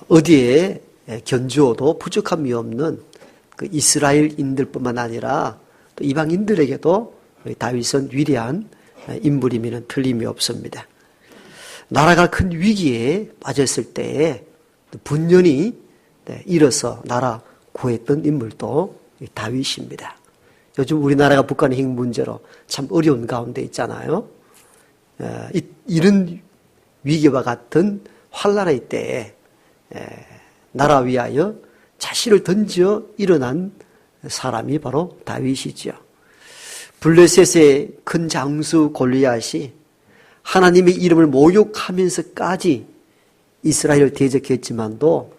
어디에 견주어도 부족함이 없는 그 이스라엘인들뿐만 아니라 또 이방인들에게도 다윗은 위대한 인물임에는 틀림이 없습니다. 나라가 큰 위기에 빠졌을 때에 분연히 일어서 나라 구했던 인물도 다윗입니다. 요즘 우리나라가 북한의 핵 문제로 참 어려운 가운데 있잖아요. 이런 위기와 같은 환란의 때에 나라 위하여 자신을 던져 일어난 사람이 바로 다윗이죠. 블레셋의 큰 장수 골리앗이 하나님의 이름을 모욕하면서까지 이스라엘을 대적했지만도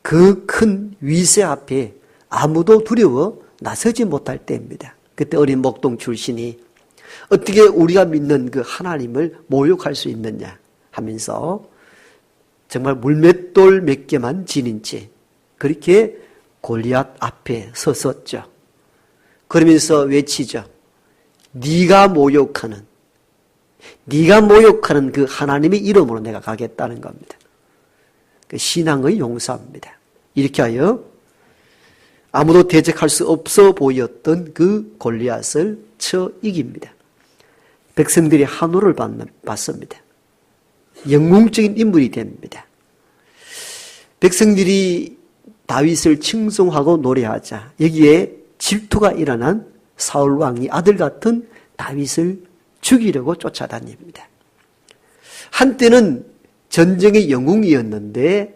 그 큰 위세 앞에 아무도 두려워 나서지 못할 때입니다. 그때 어린 목동 출신이 어떻게 우리가 믿는 그 하나님을 모욕할 수 있느냐 하면서 정말 물맷돌 몇 개만 지닌 채 그렇게 골리앗 앞에 섰었죠. 그러면서 외치죠. 네가 모욕하는 그 하나님의 이름으로 내가 가겠다는 겁니다. 그 신앙의 용사입니다. 이렇게 하여 아무도 대적할 수 없어 보였던 그 골리앗을 쳐 이깁니다. 백성들이 한호를 받습니다. 영웅적인 인물이 됩니다. 백성들이 다윗을 칭송하고 노래하자 여기에 질투가 일어난 사울 왕이 아들 같은 다윗을 죽이려고 쫓아다닙니다. 한때는 전쟁의 영웅이었는데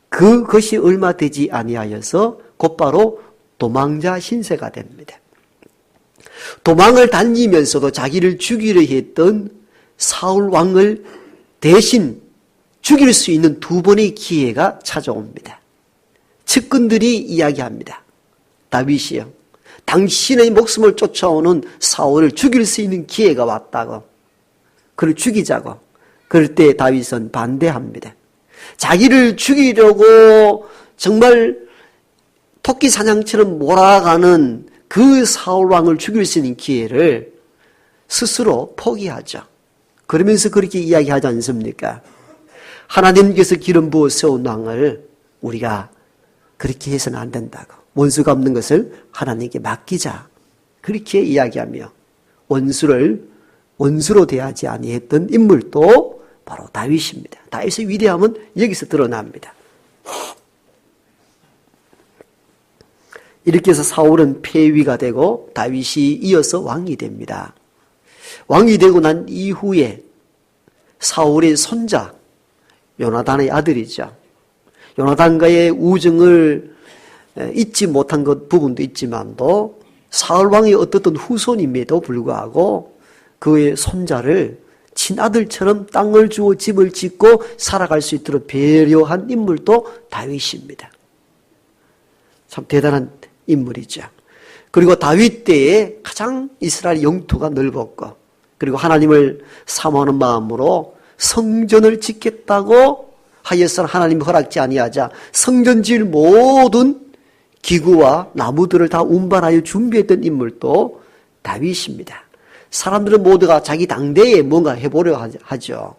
그것이 얼마 되지 아니하여서 곧바로 도망자 신세가 됩니다. 도망을 다니면서도 자기를 죽이려 했던 사울 왕을 대신 죽일 수 있는 두 번의 기회가 찾아옵니다. 측근들이 이야기합니다. 다윗이요, 당신의 목숨을 쫓아오는 사울을 죽일 수 있는 기회가 왔다고. 그를 죽이자고. 그럴 때 다윗은 반대합니다. 자기를 죽이려고 정말 토끼 사냥처럼 몰아가는 그 사울 왕을 죽일 수 있는 기회를 스스로 포기하죠. 그러면서 그렇게 이야기하지 않습니까? 하나님께서 기름 부어 세운 왕을 우리가 그렇게 해서는 안 된다고. 원수가 없는 것을 하나님께 맡기자. 그렇게 이야기하며 원수로 대하지 아니했던 인물도 바로 다윗입니다. 다윗의 위대함은 여기서 드러납니다. 이렇게 해서 사울은 폐위가 되고 다윗이 이어서 왕이 됩니다. 왕이 되고 난 이후에 사울의 손자 요나단의 아들이죠. 요나단과의 우정을 잊지 못한 것 부분도 있지만도 사울 왕이 어떻던 후손임에도 불구하고 그의 손자를 친아들처럼 땅을 주어 집을 짓고 살아갈 수 있도록 배려한 인물도 다윗입니다. 참 대단한 인물이죠. 그리고 다윗 때에 가장 이스라엘 영토가 넓었고 그리고 하나님을 사모하는 마음으로 성전을 짓겠다고 하여서 하나님이 허락지 아니하자 성전 지을 모든 기구와 나무들을 다 운반하여 준비했던 인물도 다윗입니다. 사람들은 모두가 자기 당대에 뭔가 해보려 하죠.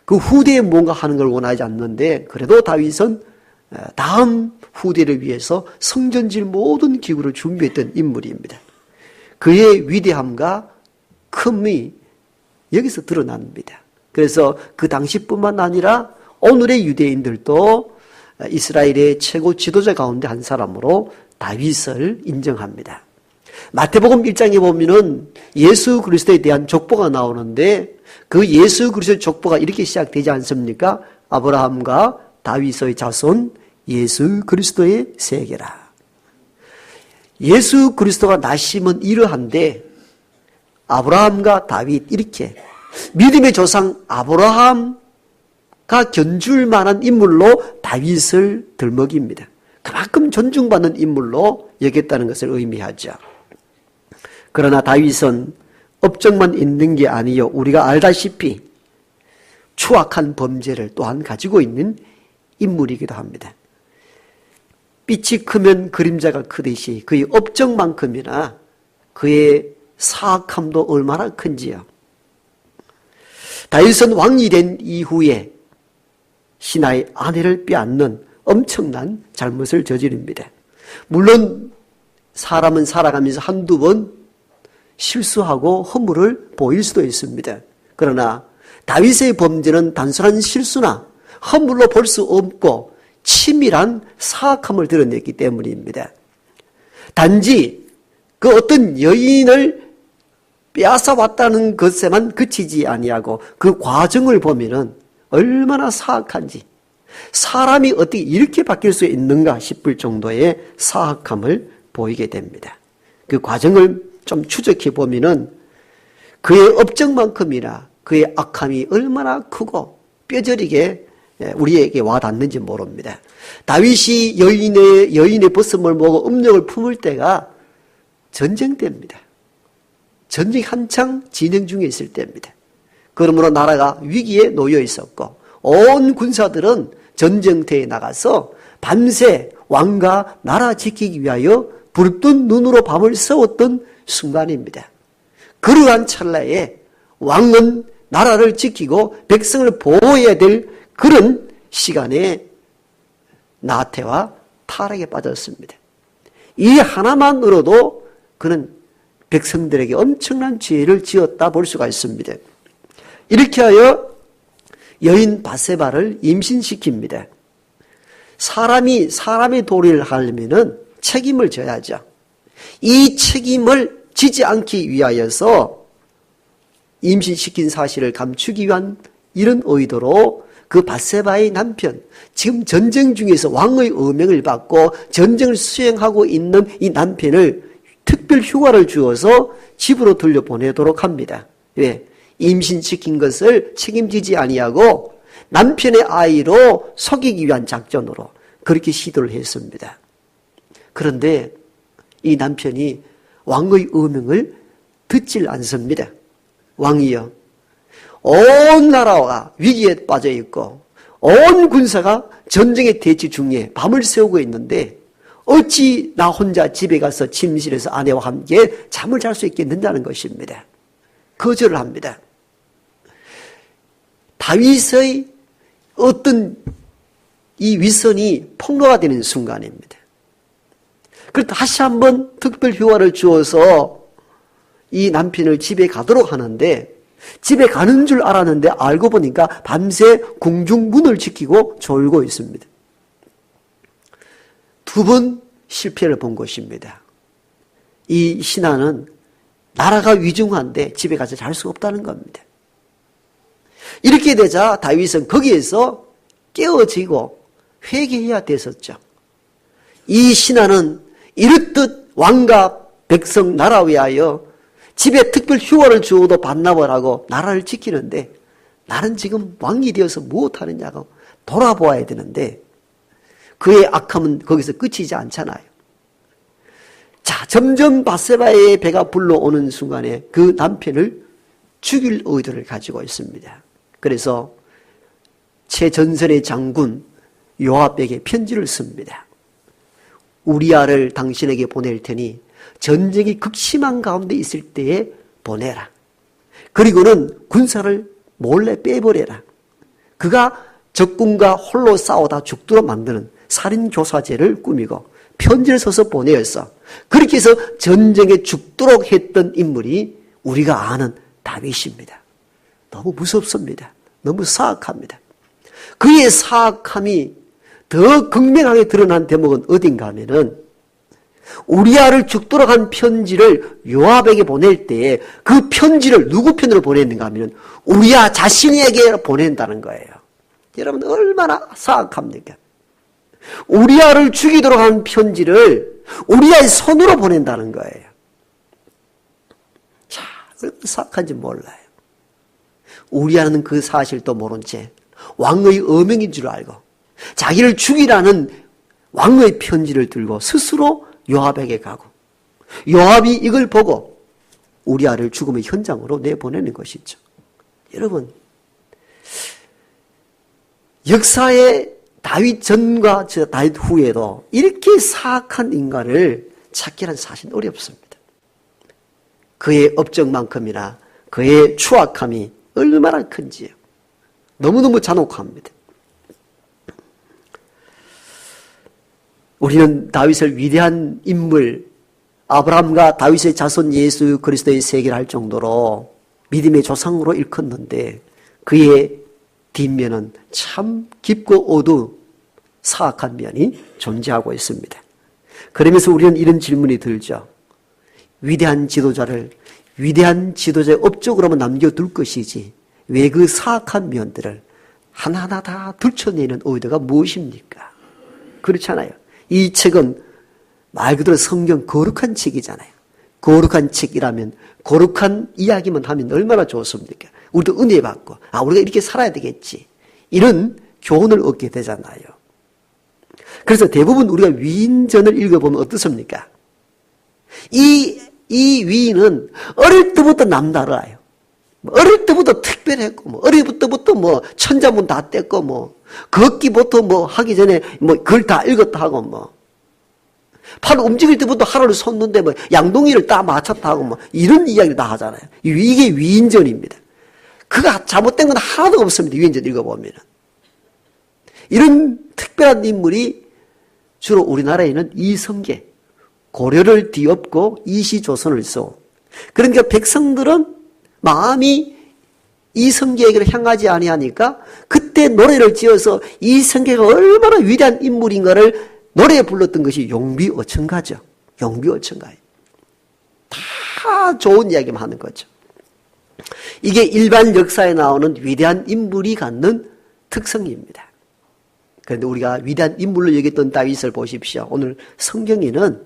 그 후대에 뭔가 하는 걸 원하지 않는데 그래도 다윗은 다음 후대를 위해서 성전질 모든 기구를 준비했던 인물입니다. 그의 위대함과 큼이 여기서 드러납니다. 그래서 그 당시뿐만 아니라 오늘의 유대인들도 이스라엘의 최고 지도자 가운데 한 사람으로 다윗을 인정합니다. 마태복음 1장에 보면은 예수 그리스도에 대한 족보가 나오는데 그 예수 그리스도의 족보가 이렇게 시작되지 않습니까? 아브라함과 다윗의 자손 예수 그리스도의 세계라. 예수 그리스도가 나심은 이러한데 아브라함과 다윗 이렇게 믿음의 조상 아브라함과 견줄 만한 인물로 다윗을 들먹입니다. 그만큼 존중받는 인물로 여겼다는 것을 의미하죠. 그러나 다윗은 업적만 있는 게 아니요 우리가 알다시피 추악한 범죄를 또한 가지고 있는 인물이기도 합니다. 빛이 크면 그림자가 크듯이 그의 업적만큼이나 그의 사악함도 얼마나 큰지요. 다윗은 왕이 된 이후에 신하의 아내를 빼앗는 엄청난 잘못을 저지릅니다. 물론 사람은 살아가면서 한두 번 실수하고 허물을 보일 수도 있습니다. 그러나 다윗의 범죄는 단순한 실수나 허물로 볼 수 없고 치밀한 사악함을 드러냈기 때문입니다. 단지 그 어떤 여인을 빼앗아 왔다는 것에만 그치지 아니하고 그 과정을 보면은 얼마나 사악한지, 사람이 어떻게 이렇게 바뀔 수 있는가 싶을 정도의 사악함을 보이게 됩니다. 그 과정을 좀 추적해 보면은 그의 업적만큼이나 그의 악함이 얼마나 크고 뼈저리게 우리에게 와닿는지 모릅니다. 다윗이 여인의 벗음을 보고 음욕을 품을 때가 전쟁 때입니다. 전쟁이 한창 진행 중에 있을 때입니다. 그러므로 나라가 위기에 놓여 있었고 온 군사들은 전쟁터에 나가서 밤새 왕과 나라 지키기 위하여 부릅뜬 눈으로 밤을 새웠던 순간입니다. 그러한 찰나에 왕은 나라를 지키고 백성을 보호해야 될 그런 시간에 나태와 타락에 빠졌습니다. 이 하나만으로도 그는 백성들에게 엄청난 죄를 지었다 볼 수가 있습니다. 이렇게 하여 여인 바세바를 임신시킵니다. 사람이 사람의 도리를 하려면 책임을 져야죠. 이 책임을 지지 않기 위하여서 임신시킨 사실을 감추기 위한 이런 의도로 그 바세바의 남편, 지금 전쟁 중에서 왕의 어명을 받고 전쟁을 수행하고 있는 이 남편을 특별 휴가를 주어서 집으로 돌려보내도록 합니다. 왜? 임신시킨 것을 책임지지 아니하고 남편의 아이로 속이기 위한 작전으로 그렇게 시도를 했습니다. 그런데 이 남편이 왕의 어명을 듣질 않습니다. 왕이여, 온 나라가 위기에 빠져 있고 온 군사가 전쟁의 대치 중에 밤을 새우고 있는데 어찌 나 혼자 집에 가서 침실에서 아내와 함께 잠을 잘 수 있겠는다는 것입니다. 거절을 합니다. 다윗의 어떤 이 위선이 폭로가 되는 순간입니다. 그래서 다시 한번 특별 휴가를 주어서 이 남편을 집에 가도록 하는데 집에 가는 줄 알았는데 알고 보니까 밤새 궁중 문을 지키고 졸고 있습니다. 두 번 실패를 본 것입니다. 이 신하는 나라가 위중한데 집에 가서 잘 수 없다는 겁니다. 이렇게 되자 다윗은 거기에서 깨어지고 회개해야 됐었죠. 이 신하는 이렇듯 왕과 백성 나라 위하여 집에 특별 휴가를 주어도 반납을 하고 나라를 지키는데 나는 지금 왕이 되어서 무엇하느냐고 돌아보아야 되는데 그의 악함은 거기서 끝이지 않잖아요. 자, 점점 바세바의 배가 불러오는 순간에 그 남편을 죽일 의도를 가지고 있습니다. 그래서 최전선의 장군 요압에게 편지를 씁니다. 우리아를 당신에게 보낼 테니 전쟁이 극심한 가운데 있을 때에 보내라. 그리고는 군사를 몰래 빼버려라. 그가 적군과 홀로 싸우다 죽도록 만드는 살인교사죄를 꾸미고 편지를 써서 보내었어. 그렇게 해서 전쟁에 죽도록 했던 인물이 우리가 아는 다윗입니다. 너무 무섭습니다. 너무 사악합니다. 그의 사악함이 더 극명하게 드러난 대목은 어딘가 하면은 우리아를 죽도록 한 편지를 요압에게 보낼 때에 그 편지를 누구 편으로 보냈는가 하면 우리아 자신에게 보낸다는 거예요. 여러분 얼마나 사악합니까? 우리아를 죽이도록 한 편지를 우리아의 손으로 보낸다는 거예요. 자, 얼마나 사악한지 몰라요. 우리아는 그 사실도 모른 채 왕의 어명인 줄 알고 자기를 죽이라는 왕의 편지를 들고 스스로 요압에게 가고 요압이 이걸 보고 우리아를 죽음의 현장으로 내보내는 것이죠. 여러분, 역사의 다윗 전과 다윗 후에도 이렇게 사악한 인간을 찾기란 사실 어렵습니다. 그의 업적만큼이나 그의 추악함이 얼마나 큰지요. 너무너무 잔혹합니다. 우리는 다윗을 위대한 인물, 아브라함과 다윗의 자손 예수 그리스도의 세계를 할 정도로 믿음의 조상으로 일컫는데 그의 뒷면은 참 깊고 어두운 사악한 면이 존재하고 있습니다. 그러면서 우리는 이런 질문이 들죠. 위대한 지도자의 업적으로만 남겨둘 것이지 왜 그 사악한 면들을 하나하나 다 들춰내는 의도가 무엇입니까? 그렇잖아요. 이 책은 말 그대로 성경 거룩한 책이잖아요. 거룩한 책이라면 거룩한 이야기만 하면 얼마나 좋습니까? 우리도 은혜 받고 우리가 이렇게 살아야 되겠지. 이런 교훈을 얻게 되잖아요. 그래서 대부분 우리가 위인전을 읽어보면 어떻습니까? 이 위인은 어릴 때부터 남다르요. 어릴 때부터 특별했고, 어릴 때부터 천자문 다 뗐고, 걷기부터 하기 전에 글 다 읽었다 하고, 팔 움직일 때부터 하루를 섰는데 양동이를 다 맞췄다 하고, 이런 이야기를 다 하잖아요. 이게 위인전입니다. 그가 잘못된 건 하나도 없습니다. 위인전 읽어보면. 이런 특별한 인물이 주로 우리나라에는 이성계, 고려를 뒤엎고 이시조선을 써. 그러니까 백성들은 마음이 이성계에게를 향하지 아니하니까 그때 노래를 지어서 이성계가 얼마나 위대한 인물인가를 노래에 불렀던 것이 용비어천가죠. 용비어천가예요. 다 좋은 이야기만 하는 거죠. 이게 일반 역사에 나오는 위대한 인물이 갖는 특성입니다. 그런데 우리가 위대한 인물로 여겼던 다윗을 보십시오. 오늘 성경에는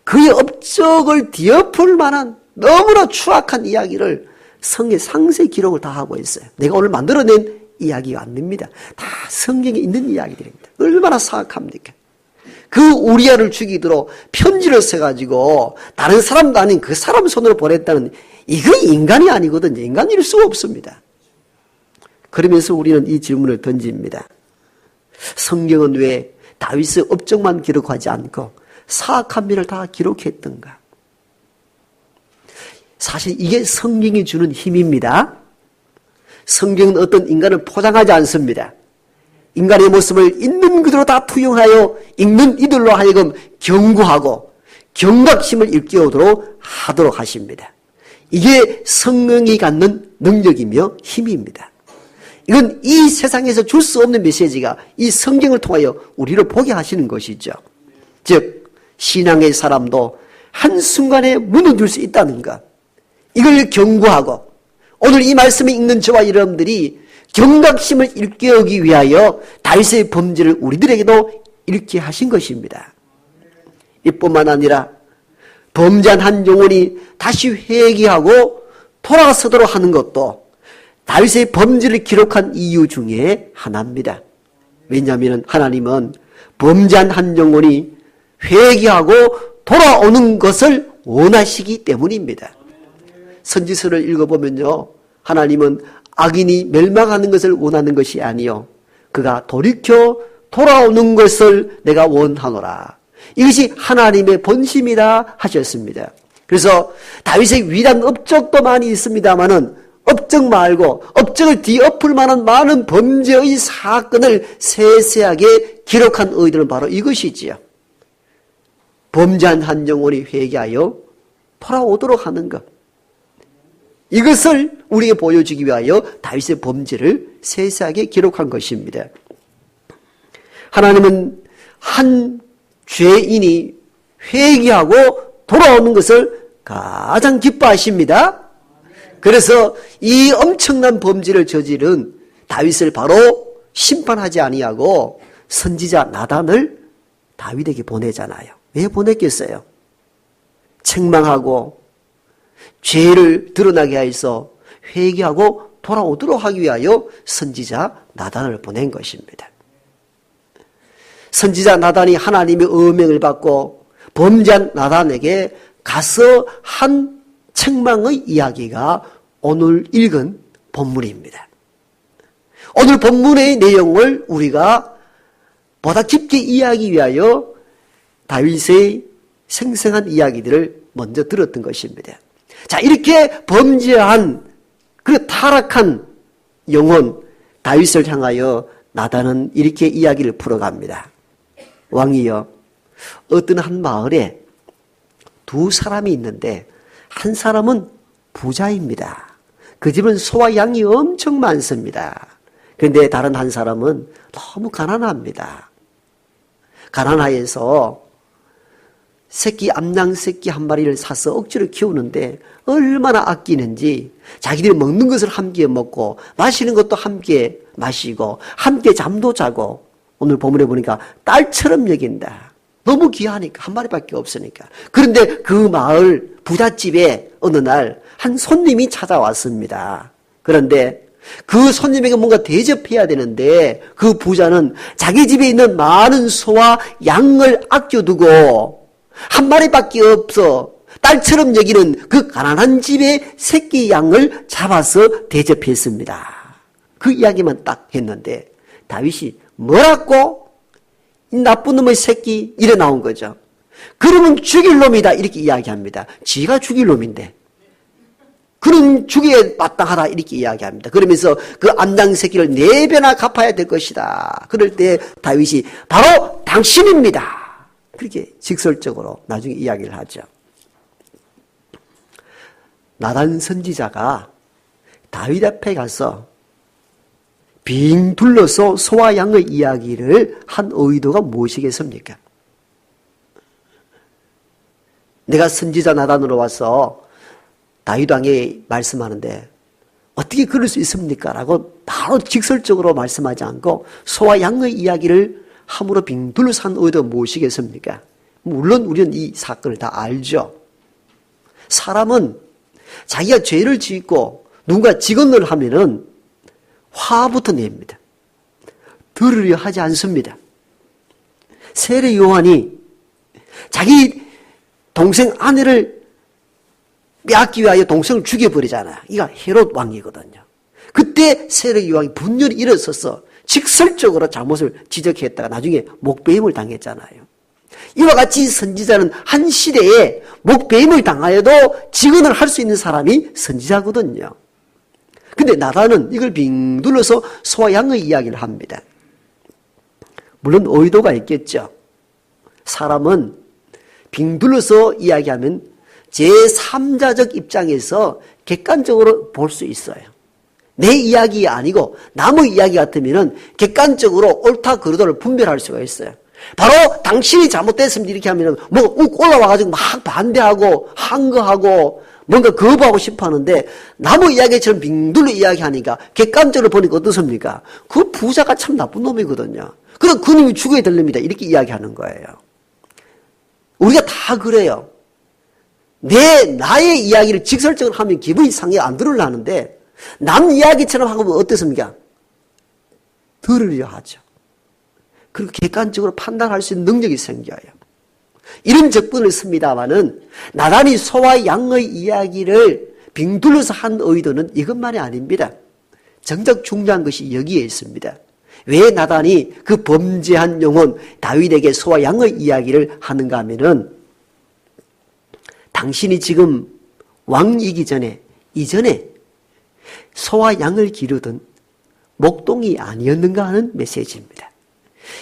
그의 업적을 뒤엎을 만한 너무나 추악한 이야기를 성경에 상세 기록을 다 하고 있어요. 내가 오늘 만들어낸 이야기가 아닙니다. 다 성경에 있는 이야기들입니다. 얼마나 사악합니까? 그 우리아를 죽이도록 편지를 써가지고 다른 사람도 아닌 그 사람 손으로 보냈다는 이거 인간이 아니거든요. 인간일 수가 없습니다. 그러면서 우리는 이 질문을 던집니다. 성경은 왜 다윗의 업적만 기록하지 않고 사악한 면을 다 기록했던가? 사실 이게 성경이 주는 힘입니다. 성경은 어떤 인간을 포장하지 않습니다. 인간의 모습을 있는 그대로 다 투영하여 읽는 이들로 하여금 경고하고 경각심을 일깨우도록 하도록 하십니다. 이게 성령이 갖는 능력이며 힘입니다. 이건 이 세상에서 줄 수 없는 메시지가 이 성경을 통하여 우리를 보게 하시는 것이죠. 즉 신앙의 사람도 한순간에 무너질 수 있다는 것, 이걸 경고하고 오늘 이 말씀을 읽는 저와 여러분들이 경각심을 일깨우기 위하여 다윗의 범죄를 우리들에게도 일깨 하신 것입니다. 이뿐만 아니라 범죄한 한 영혼이 다시 회개하고 돌아서도록 하는 것도 다윗의 범죄를 기록한 이유 중에 하나입니다. 왜냐하면 하나님은 범죄한 한 영혼이 회개하고 돌아오는 것을 원하시기 때문입니다. 선지서를 읽어보면요, 하나님은 악인이 멸망하는 것을 원하는 것이 아니요 그가 돌이켜 돌아오는 것을 내가 원하노라. 이것이 하나님의 본심이다 하셨습니다. 그래서 다윗의 위대한 업적도 많이 있습니다마는 업적 말고 업적을 뒤엎을 만한 많은 범죄의 사건을 세세하게 기록한 의도는 바로 이것이지요. 범죄한 한 영혼이 회개하여 돌아오도록 하는 것, 이것을 우리에게 보여주기 위하여 다윗의 범죄를 세세하게 기록한 것입니다. 하나님은 한 죄인이 회개하고 돌아오는 것을 가장 기뻐하십니다. 그래서 이 엄청난 범죄를 저지른 다윗을 바로 심판하지 아니하고 선지자 나단을 다윗에게 보내잖아요. 왜 보냈겠어요? 책망하고 죄를 드러나게 하여서 회개하고 돌아오도록 하기 위하여 선지자 나단을 보낸 것입니다. 선지자 나단이 하나님의 어명을 받고 범죄한 나단에게 가서 한 책망의 이야기가 오늘 읽은 본문입니다. 오늘 본문의 내용을 우리가 보다 깊게 이해하기 위하여 다윗의 생생한 이야기들을 먼저 들었던 것입니다. 자, 이렇게 범죄한 그 타락한 영혼 다윗을 향하여 나단은 이렇게 이야기를 풀어갑니다. 왕이여, 어떤 한 마을에 두 사람이 있는데 한 사람은 부자입니다. 그 집은 소와 양이 엄청 많습니다. 그런데 다른 한 사람은 너무 가난합니다. 가난하여서 암양 새끼 한 마리를 사서 억지로 키우는데 얼마나 아끼는지 자기들이 먹는 것을 함께 먹고 마시는 것도 함께 마시고 함께 잠도 자고 오늘 본문에 보니까 딸처럼 여긴다. 너무 귀하니까 한 마리밖에 없으니까. 그런데 그 마을 부잣집에 어느 날 한 손님이 찾아왔습니다. 그런데 그 손님에게 뭔가 대접해야 되는데 그 부자는 자기 집에 있는 많은 소와 양을 아껴두고 한 마리밖에 없어 딸처럼 여기는 그 가난한 집의 새끼 양을 잡아서 대접했습니다. 그 이야기만 딱 했는데 다윗이 뭐라고? 이 나쁜 놈의 새끼 이래 나온 거죠. 그러면 죽일 놈이다 이렇게 이야기합니다. 지가 죽일 놈인데 그는 죽이에 마땅하다 이렇게 이야기합니다. 그러면서 그 암양 새끼를 4배나 갚아야 될 것이다. 그럴 때 다윗이 바로 당신입니다. 그렇게 직설적으로 나중에 이야기를 하죠. 나단 선지자가 다윗 앞에 가서 빙 둘러서 소와 양의 이야기를 한 의도가 무엇이겠습니까? 내가 선지자 나단으로 와서 다윗 왕이 말씀하는데 어떻게 그럴 수 있습니까? 라고 바로 직설적으로 말씀하지 않고 소와 양의 이야기를 함으로 빙 둘러서 한 의도가 무엇이겠습니까? 물론 우리는 이 사건을 다 알죠. 사람은 자기가 죄를 짓고 누군가 직언을 하면은 화부터 냅니다. 들으려 하지 않습니다. 세례 요한이 자기 동생 아내를 빼앗기 위하여 동생을 죽여버리잖아요. 이가 헤롯 왕이거든요. 그때 세례 요한이 분열이 일어서서 직설적으로 잘못을 지적했다가 나중에 목배임을 당했잖아요. 이와 같이 선지자는 한 시대에 목배임을 당하여도 직언을 할 수 있는 사람이 선지자거든요. 근데 나단은 이걸 빙 둘러서 소와 양의 이야기를 합니다. 물론 의도가 있겠죠. 사람은 빙 둘러서 이야기하면 제3자적 입장에서 객관적으로 볼 수 있어요. 내 이야기 아니고 남의 이야기 같으면 객관적으로 옳다 그르다를 분별할 수가 있어요. 바로 당신이 잘못됐습니다 이렇게 하면 욱 올라와가지고 막 반대하고 항거하고 뭔가 거부하고 싶어 하는데 남의 이야기처럼 빙둘러 이야기하니까 객관적으로 보니까 어떻습니까? 그 부자가 참 나쁜 놈이거든요. 그럼 그 놈이 죽어야 될 놈이다 이렇게 이야기하는 거예요. 우리가 다 그래요. 나의 이야기를 직설적으로 하면 기분이 상해 안 들으려는데 남 이야기처럼 하면 어떻습니까? 들으려 하죠. 그리고 객관적으로 판단할 수 있는 능력이 생겨요. 이런 적분을 씁니다마는 나단이 소와 양의 이야기를 빙둘러서 한 의도는 이것만이 아닙니다. 정작 중요한 것이 여기에 있습니다. 왜 나단이 그 범죄한 영혼 다윗에게 소와 양의 이야기를 하는가 하면은 당신이 지금 왕이기 전에 이전에 소와 양을 기르던 목동이 아니었는가 하는 메시지입니다.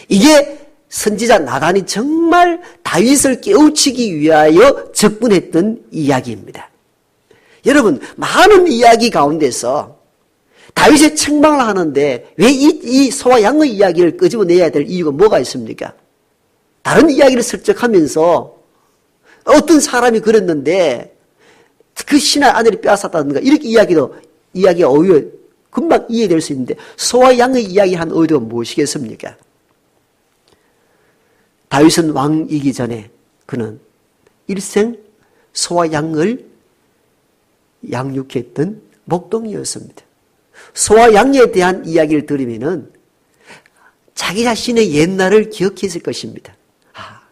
이게 선지자 나단이 정말 다윗을 깨우치기 위하여 적분했던 이야기입니다. 여러분 많은 이야기 가운데서 다윗의 책망을 하는데 왜 이 소와 양의 이야기를 끄집어내야 될 이유가 뭐가 있습니까? 다른 이야기를 슬쩍 하면서 어떤 사람이 그랬는데 그 신의 아내를 빼앗았다든가 이렇게 이야기가 오히려 금방 이해될 수 있는데 소와 양의 이야기한 의도가 무엇이겠습니까? 다윗은 왕이기 전에 그는 일생 소와 양을 양육했던 목동이었습니다. 소와 양에 대한 이야기를 들으면은 자기 자신의 옛날을 기억했을 것입니다.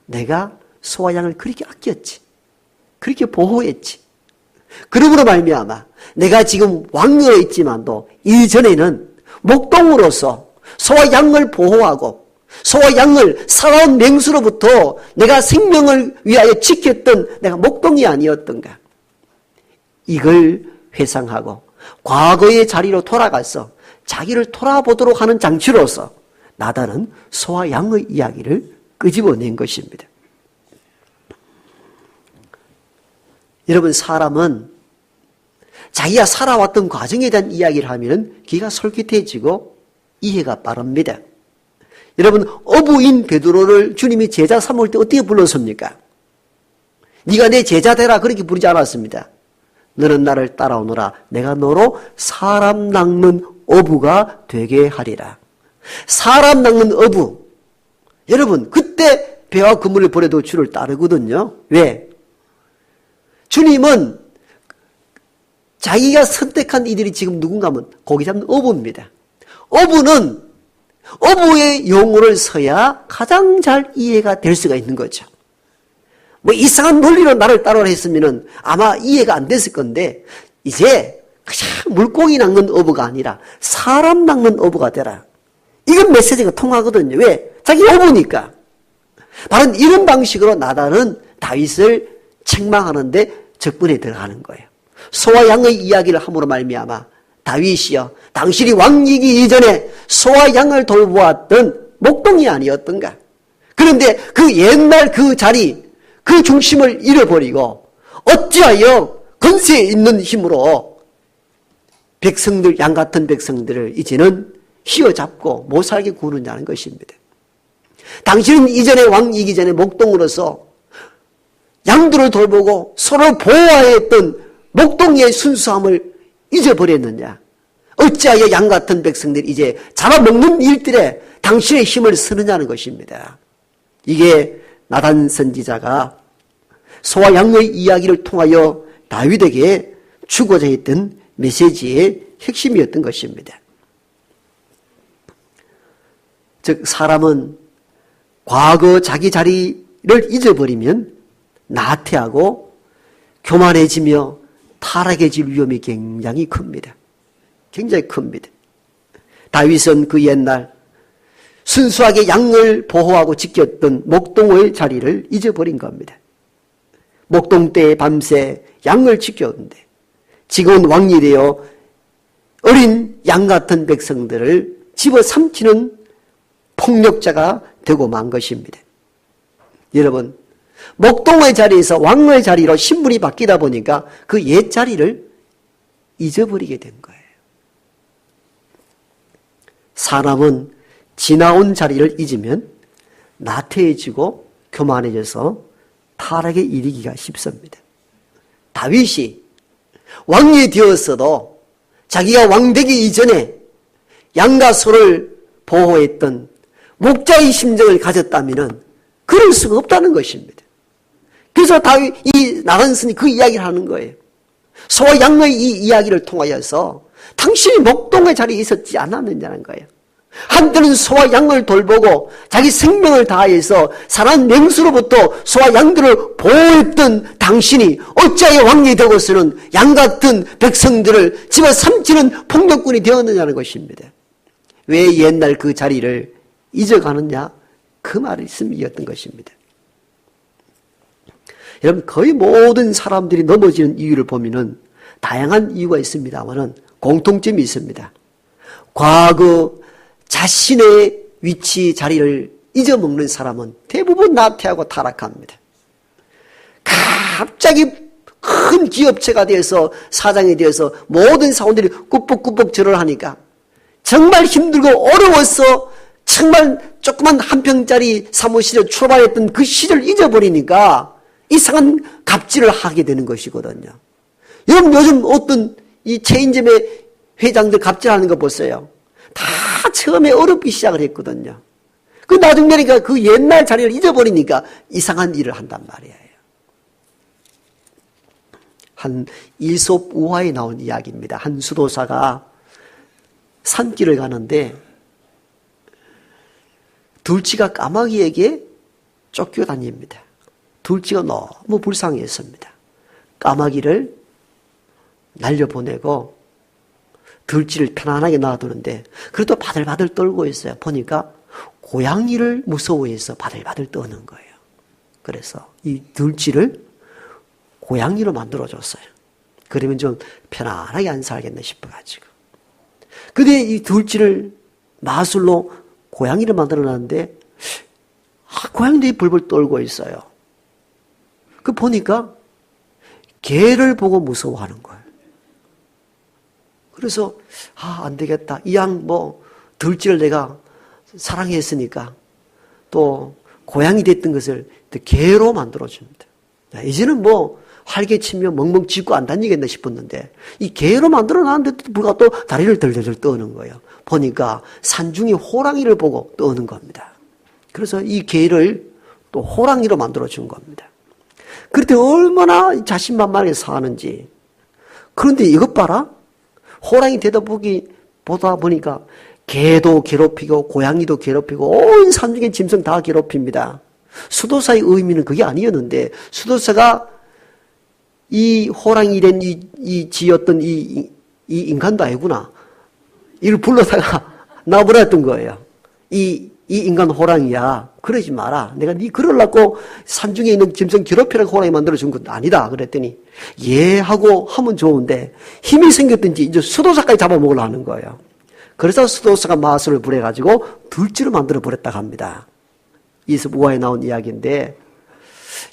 내가 소와 양을 그렇게 아꼈지. 그렇게 보호했지. 그러므로 말미암아 내가 지금 왕으로 있지만도 이전에는 목동으로서 소와 양을 보호하고 소와 양을 살아온 맹수로부터 내가 생명을 위하여 지켰던 내가 목동이 아니었던가. 이걸 회상하고 과거의 자리로 돌아가서 자기를 돌아보도록 하는 장치로서 나단은 소와 양의 이야기를 끄집어낸 것입니다. 여러분, 사람은 자기가 살아왔던 과정에 대한 이야기를 하면 귀가 솔깃해지고 이해가 빠릅니다. 여러분, 어부인 베드로를 주님이 제자 삼을 때 어떻게 불렀습니까? 네가 내 제자 되라 그렇게 부르지 않았습니다. 너는 나를 따라오너라. 내가 너로 사람 낚는 어부가 되게 하리라. 사람 낚는 어부. 여러분, 그때 배와 그물을 버려도 주를 따르거든요. 왜? 주님은 자기가 선택한 이들이 지금 누군가 하면 고기 잡는 어부입니다. 어부는 어부의 용어를 써야 가장 잘 이해가 될 수가 있는 거죠. 뭐 이상한 논리로 나를 따라오라 했으면 아마 이해가 안 됐을 건데, 이제 그냥 물고기 낚는 어부가 아니라 사람 낚는 어부가 되라. 이건 메시지가 통하거든요. 왜? 자기 어부니까. 바로 이런 방식으로 나단은 다윗을 책망하는데 적분에 들어가는 거예요. 소와 양의 이야기를 함으로 말미암아 다윗이여, 당신이 왕이기 이전에 소와 양을 돌보았던 목동이 아니었던가. 그런데 그 옛날 그 자리, 그 중심을 잃어버리고 어찌하여 권세에 있는 힘으로 백성들, 양 같은 백성들을 이제는 휘어잡고 못 살게 구느냐는 것입니다. 당신은 이전에 왕이기 전에 목동으로서 양들을 돌보고 서로 보호하였던 목동의 순수함을 잊어버렸느냐? 어찌하여 양 같은 백성들이 이제 잡아먹는 일들에 당신의 힘을 쓰느냐는 것입니다. 이게 나단 선지자가 소와 양의 이야기를 통하여 다윗에게 주고자 했던 메시지의 핵심이었던 것입니다. 즉, 사람은 과거 자기 자리를 잊어버리면 나태하고 교만해지며 타락해질 위험이 굉장히 큽니다. 굉장히 큽니다. 다윗은 그 옛날 순수하게 양을 보호하고 지켰던 목동의 자리를 잊어버린 겁니다. 목동 때에 밤새 양을 지켰는데 지금은 왕이 되어 어린 양 같은 백성들을 집어삼키는 폭력자가 되고 만 것입니다. 여러분, 목동의 자리에서 왕의 자리로 신분이 바뀌다 보니까 그 옛 자리를 잊어버리게 된 거예요. 사람은 지나온 자리를 잊으면 나태해지고 교만해져서 타락에 이르기가 쉽습니다. 다윗이 왕이 되었어도 자기가 왕되기 이전에 양과 소를 보호했던 목자의 심정을 가졌다면 그럴 수가 없다는 것입니다. 그래서 다윗, 이 나단선이 그 이야기를 하는 거예요. 소와 양의 이 이야기를 통하여서 당신이 목동의 자리에 있었지 않았느냐는 거예요. 한때는 소와 양을 돌보고 자기 생명을 다해서 사람 맹수로부터 소와 양들을 보호했던 당신이 어찌하여 왕이 되고서는 양 같은 백성들을 집어삼키는 폭력군이 되었느냐는 것입니다. 왜 옛날 그 자리를 잊어가느냐? 그 말씀이었던 것입니다. 여러분, 거의 모든 사람들이 넘어지는 이유를 보면은 다양한 이유가 있습니다만은 공통점이 있습니다. 과거 자신의 위치, 자리를 잊어먹는 사람은 대부분 나태하고 타락합니다. 갑자기 큰 기업체가 되어서 사장이 되어서 모든 사원들이 꾸벅꾸벅 절을 하니까 정말 힘들고 어려워서 정말 조그만 한 평짜리 사무실에 출발했던 그 시절을 잊어버리니까 이상한 갑질을 하게 되는 것이거든요. 여러분, 요즘 어떤 이 체인점의 회장들 갑질하는 거 보세요. 다 처음에 어렵게 시작을 했거든요. 그 나중에 되니까 그 옛날 자리를 잊어버리니까 이상한 일을 한단 말이에요. 한 이솝 우화에 나온 이야기입니다. 한 수도사가 산길을 가는데 둘치가 까마귀에게 쫓겨다닙니다. 둘치가 너무 불쌍했습니다. 까마귀를 날려보내고 들쥐를 편안하게 놔두는데 그래도 바들바들 떨고 있어요. 보니까 고양이를 무서워해서 바들바들 떠는 거예요. 그래서 이 들쥐를 고양이로 만들어줬어요. 그러면 좀 편안하게 안 살겠네 싶어가지고. 근데 이 들쥐를 마술로 고양이를 만들어놨는데 고양이들이 불불 떨고 있어요. 그 보니까 개를 보고 무서워하는 거예요. 그래서 안 되겠다. 이 양 들쥐를 내가 사랑했으니까 또 고양이 됐던 것을 개로 만들어줍니다. 이제는 활개치며 멍멍 짖고 안 다니겠나 싶었는데 이 개로 만들어놨는데도 불구하고 또 다리를 덜덜덜 떠는 거예요. 보니까 산중에 호랑이를 보고 떠는 겁니다. 그래서 이 개를 또 호랑이로 만들어준 겁니다. 그런데 얼마나 자신만만하게 사는지. 그런데 이것 봐라. 호랑이 되다 보다 보니까 개도 괴롭히고 고양이도 괴롭히고 온 산중의 짐승 다 괴롭힙니다. 수도사의 의미는 그게 아니었는데 수도사가 이 호랑이 된 이 지었던 이 인간도 아니구나. 이를 불러다가 놔버렸던 거예요. 이 인간 호랑이야. 그러지 마라. 내가 네 그러려고 산중에 있는 짐승 괴롭히라고 호랑이 만들어준 건 아니다. 그랬더니 예 하고 하면 좋은데 힘이 생겼든지 이제 수도사까지 잡아먹으려 하는 거예요. 그래서 수도사가 마술을 부려가지고 들쥐로 만들어버렸다고 합니다. 이습 우화에 나온 이야기인데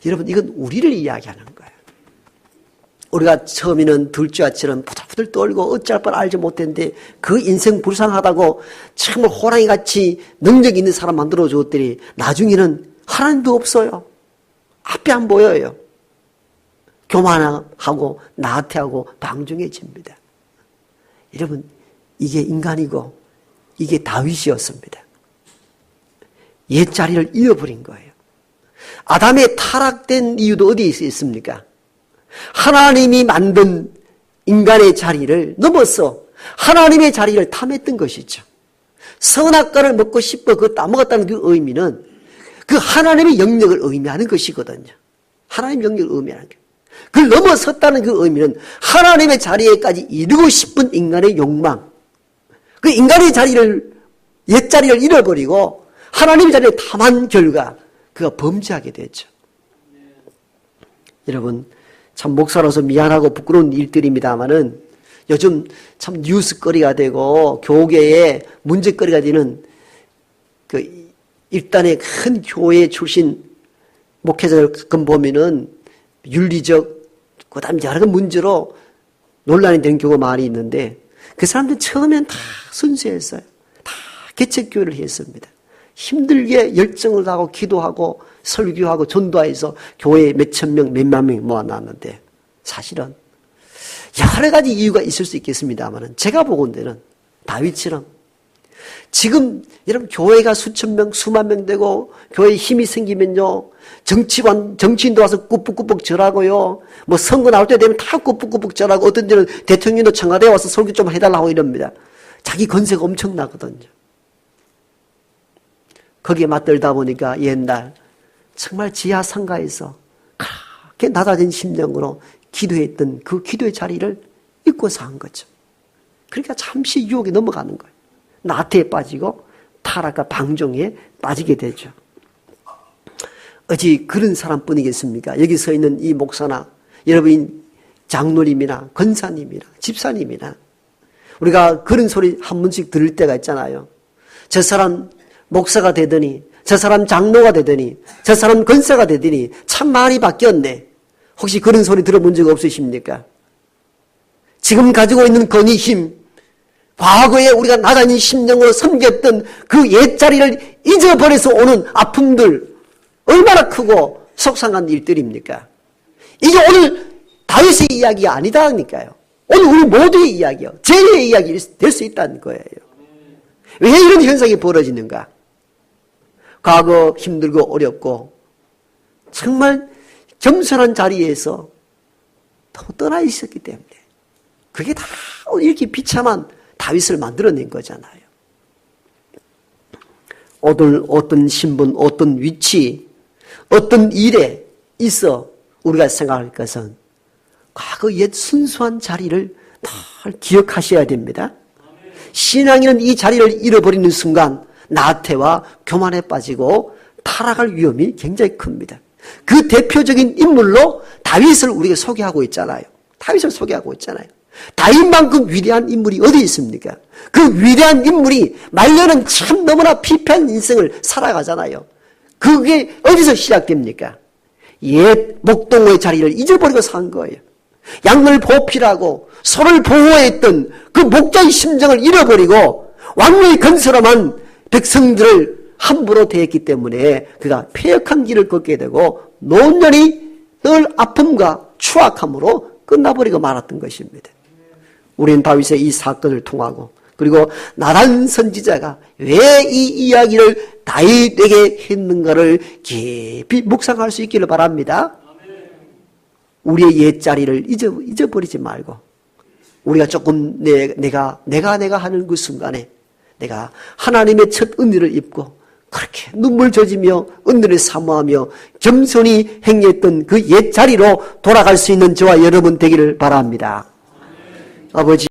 여러분 이건 우리를 이야기하는 거예요. 우리가 처음에는 들쥐와처럼 부들부들 떨고 어찌할 뻔 알지 못했는데 그 인생 불쌍하다고 정말 호랑이같이 능력 있는 사람 만들어 주었더니 나중에는 하나님도 없어요. 앞이 안 보여요. 교만하고 나태하고 방종해집니다. 여러분 이게 인간이고 이게 다윗이었습니다. 옛자리를 잃어버린 거예요. 아담의 타락된 이유도 어디에 있습니까? 하나님이 만든 인간의 자리를 넘어서 하나님의 자리를 탐했던 것이죠. 선악과를 먹고 싶어 그거 따먹었다는 그 의미는 그 하나님의 영역을 의미하는 것이거든요. 하나님의 영역을 의미하는 게. 그걸 넘어섰다는 그 의미는 하나님의 자리에까지 이르고 싶은 인간의 욕망. 그 인간의 자리를, 옛자리를 잃어버리고 하나님의 자리에 탐한 결과 그가 범죄하게 되죠. 여러분, 참 목사로서 미안하고 부끄러운 일들입니다만은 요즘 참 뉴스거리가 되고 교계에 문제거리가 되는 그 일단의 큰 교회 출신 목회자를 가끔 보면은 윤리적 그다음 여러 문제로 논란이 되는 경우가 많이 있는데 그 사람들 처음엔 다 순수했어요. 다 개척교회를 했습니다. 힘들게 열정을 하고 기도하고 설교하고 전도해서 교회에 몇천 명, 몇만 명 모아놨는데 사실은 여러 가지 이유가 있을 수 있겠습니다만 제가 보건대는 다윗처럼 지금 여러분 교회가 수천 명, 수만 명 되고 교회에 힘이 생기면요 정치인도 와서 꾸벅꾸벅 절하고요 선거 나올 때 되면 다 꾸벅꾸벅 절하고 어떤 데는 대통령도 청와대에 와서 설교 좀 해달라고 이럽니다. 자기 건세가 엄청나거든요. 거기에 맞들다 보니까 옛날 정말 지하 상가에서 그렇게 낮아진 심령으로 기도했던 그 기도의 자리를 잊고서 한 거죠. 그러니까 잠시 유혹에 넘어가는 거예요. 나태에 빠지고 타락과 방종에 빠지게 되죠. 어찌 그런 사람뿐이겠습니까? 여기 서 있는 이 목사나 여러분 장로님이나 권사님이나 집사님이나 우리가 그런 소리 한 번씩 들을 때가 있잖아요. 저 사람 목사가 되더니 저 사람 장로가 되더니 저 사람 권사가 되더니 참 많이 바뀌었네. 혹시 그런 소리 들어본 적 없으십니까? 지금 가지고 있는 권위 힘 과거에 우리가 낮아진 심령으로 섬겼던 그 옛자리를 잊어버려서 오는 아픔들 얼마나 크고 속상한 일들입니까? 이게 오늘 다윗의 이야기가 아니다니까요. 오늘 우리 모두의 이야기요. 죄의 이야기 될 수 있다는 거예요. 왜 이런 현상이 벌어지는가? 과거 힘들고 어렵고 정말 겸손한 자리에서 너무 떠나 있었기 때문에 그게 다 이렇게 비참한 다윗을 만들어낸 거잖아요. 어떤 신분, 어떤 위치, 어떤 일에 있어 우리가 생각할 것은 과거 옛 순수한 자리를 늘 기억하셔야 됩니다. 신앙인은 이 자리를 잃어버리는 순간 나태와 교만에 빠지고 타락할 위험이 굉장히 큽니다. 그 대표적인 인물로 다윗을 우리가 소개하고 있잖아요. 다윗을 소개하고 있잖아요. 다윗만큼 위대한 인물이 어디 있습니까? 그 위대한 인물이 말년은 참 너무나 피폐한 인생을 살아가잖아요. 그게 어디서 시작됩니까? 옛 목동의 자리를 잊어버리고 산 거예요. 양을 보필하고 소를 보호했던 그 목자의 심정을 잃어버리고 왕의 건설함한 백성들을 함부로 대했기 때문에 그가 폐역한 길을 걷게 되고 노년이 늘 아픔과 추악함으로 끝나버리고 말았던 것입니다. 우리는 다윗의 이 사건을 통하고 그리고 나단 선지자가 왜 이 이야기를 다윗에게 했는가를 깊이 묵상할 수 있기를 바랍니다. 우리의 옛자리를 잊어버리지 말고 우리가 조금 내가 하는 그 순간에 내가 하나님의 첫 은혜를 입고 그렇게 눈물 젖으며 은혜를 사모하며 겸손히 행했던 그 옛자리로 돌아갈 수 있는 저와 여러분 되기를 바랍니다. 아버지